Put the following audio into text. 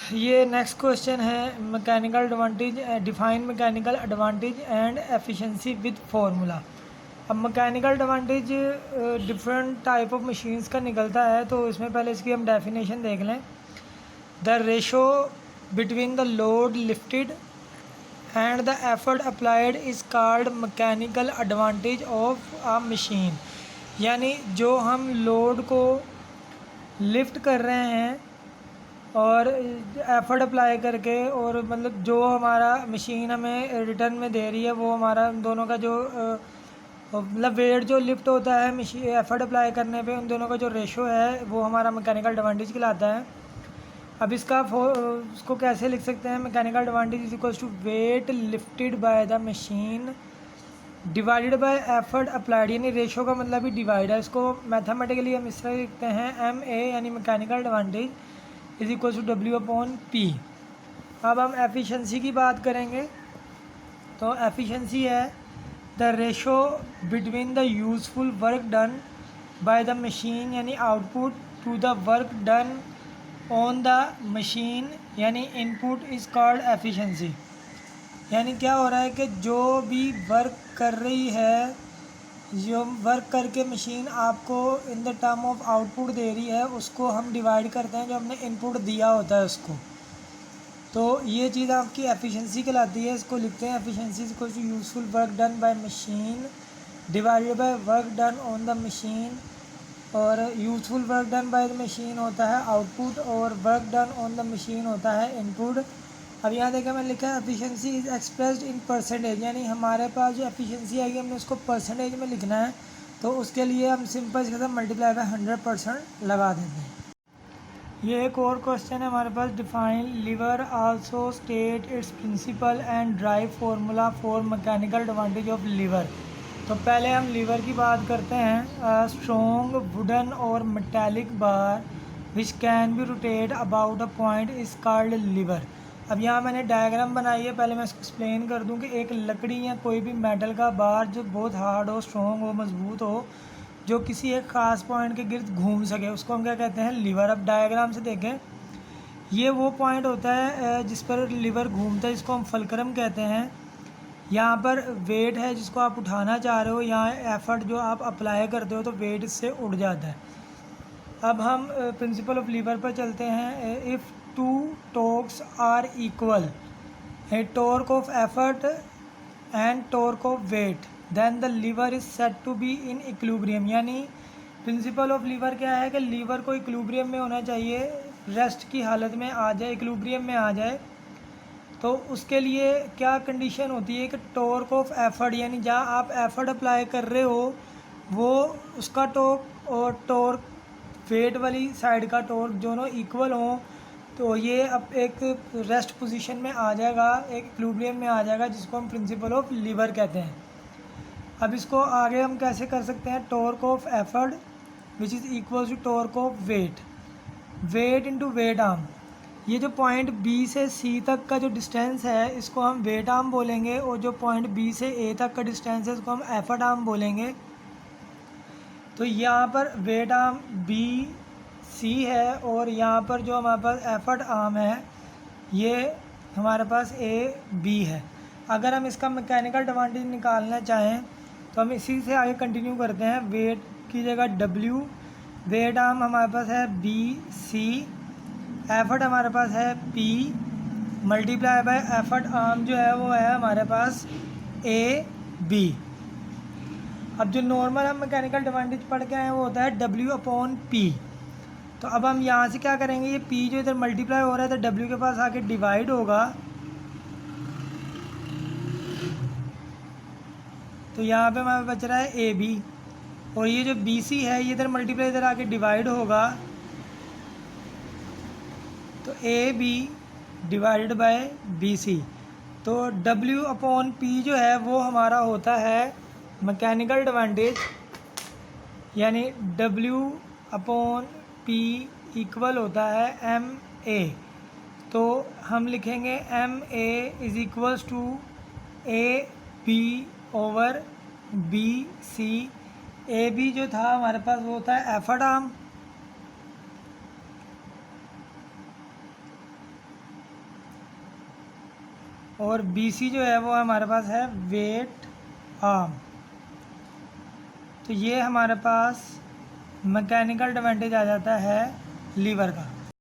ये next question है, mechanical advantage, define mechanical advantage and efficiency with formula. अब mechanical advantage different type of machines का निकलता है, तो इसमें पहले इसकी हम डेफिनेशन देख लें। The ratio between the load lifted and the effort applied is called mechanical advantage of a machine. यानी जो हम लोड को लिफ्ट कर रहे हैं और एफर्ट अप्लाई करके, और मतलब जो हमारा मशीन हमें रिटर्न में दे रही है, वो हमारा उन दोनों का जो मतलब वेट जो लिफ्ट होता है मशीन एफर्ट अप्लाई करने पे, उन दोनों का जो रेशो है वो हमारा मैकेनिकल एडवांटेज कहलाता है। अब उसको कैसे लिख सकते हैं? Mechanical advantage is equals to weight lifted by the machine divided by effort applied, यानी रेशो का मतलब ही डिवाइड है। इसको मैथमेटिकली हम इस तरह लिखते हैं, एम ए यानी mechanical advantage is equal to W upon P. अब हम एफिशिएंसी की बात करेंगे, तो एफिशिएंसी है the ratio between the useful work done by the machine यानी output to the work done on the machine यानी इनपुट इज़ कॉल्ड एफिशिएंसी। यानी क्या हो रहा है कि जो भी वर्क कर रही है, जो वर्क करके मशीन आपको in the term of output दे रही है, उसको हम डिवाइड करते हैं जो हमने इनपुट दिया होता है उसको। तो ये चीज़ आपकी एफिशिएंसी कहलाती है। इसको लिखते हैं efficiency is equal to useful work done by machine divided by work done on the machine. और useful work done by the machine होता है आउटपुट, और work done on the machine होता है इनपुट। अब यहाँ देखा मैंने लिखा है efficiency is expressed in percentage, यानी हमारे पास जो एफिशिएंसी आएगी हमने उसको परसेंटेज में लिखना है। तो उसके लिए हम सिंपल इसके साथ मल्टीप्लाई बाय 100% लगा देते हैं। ये एक और क्वेश्चन है हमारे पास, define lever also state its principle and drive formula for mechanical advantage of lever. तो पहले हम लीवर की बात करते हैं। स्ट्रॉन्ग वुडन और metallic bar which can be rotate about a point is called lever. अब यहाँ मैंने डायग्राम बनाई है, पहले मैं इसको एक्सप्लेन कर दूँ कि एक लकड़ी या कोई भी मेटल का बार जो बहुत हार्ड हो, स्ट्रॉन्ग हो, मजबूत हो, जो किसी एक ख़ास पॉइंट के गिर्द घूम सके, उसको हम क्या कहते हैं? लीवर। अब डायग्राम से देखें, ये वो पॉइंट होता है जिस पर लीवर घूमता है, इसको हम फलक्रम कहते हैं। यहाँ पर वेट है जिसको आप उठाना चाह रहे हो, यहाँ एफर्ट जो आप अप्लाई करते हो तो वेट इससे उड़ जाता है। अब हम प्रिंसिपल ऑफ लीवर पर चलते हैं। If two torques are equal, a torque of effort and torque of weight, then the lever is set to be in equilibrium. यानी प्रिंसिपल ऑफ लीवर क्या है कि लीवर को इक्विलिब्रियम में होना चाहिए, रेस्ट की हालत में आ जाए, इक्विलिब्रियम में आ जाए। तो उसके लिए क्या कंडीशन होती है कि टॉर्क ऑफ एफर्ट, यानी जहाँ आप एफर्ट अप्लाई कर रहे हो वो उसका टॉर्क और टॉर्क वेट वाली साइड का टॉर्क दोनों इक्वल हों, तो ये अब एक रेस्ट पोजीशन में आ जाएगा, एक इक्विलिब्रियम में आ जाएगा, जिसको हम प्रिंसिपल ऑफ लीवर कहते हैं। अब इसको आगे हम कैसे कर सकते हैं? Torque of effort which is equal to torque of weight, weight into weight arm. ये जो पॉइंट बी से सी तक का जो डिस्टेंस है इसको हम वेट आर्म बोलेंगे, और जो पॉइंट बी से ए तक का डिस्टेंस है इसको हम एफर्ट आर्म बोलेंगे। तो यहाँ पर वेट आर्म बी सी है, और यहाँ पर जो हमारे पास एफर्ट आर्म है ये हमारे पास ए बी है। अगर हम इसका मैकेनिकल एडवांटेज निकालना चाहें तो हम इसी से आगे कंटिन्यू करते हैं। वेट की जगह डब्ल्यू, वेट आर्म हमारे पास है बी सी, एफर्ट हमारे पास है P, multiply by effort arm जो है वो है हमारे पास ए बी। अब जो नॉर्मल हम मैकेनिकल एडवांटेज पढ़ के आए हैं वो होता है डब्ल्यू अपॉन पी। तो अब हम यहाँ से क्या करेंगे, ये पी जो इधर मल्टीप्लाई हो रहा है तो डब्ल्यू के पास आके डिवाइड होगा, तो यहाँ पे हमारे बच रहा है ए बी, और ये जो बी सी है ये इधर मल्टीप्लाई इधर आके डिवाइड होगा, तो A B divided by B C. तो डब्ल्यू अपॉन पी जो है वो हमारा होता है मैकेनिकल एडवांटेज, यानी डब्ल्यू अपॉन पी इक्वल होता है एम ए। तो हम लिखेंगे M A is equals to A B over B C. A B जो था हमारे पास वो होता है एफर्ट आर्म, और BC जो है वो हमारे पास है वेट आर्म। तो ये हमारे पास मैकेनिकल एडवांटेज आ जाता है लीवर का।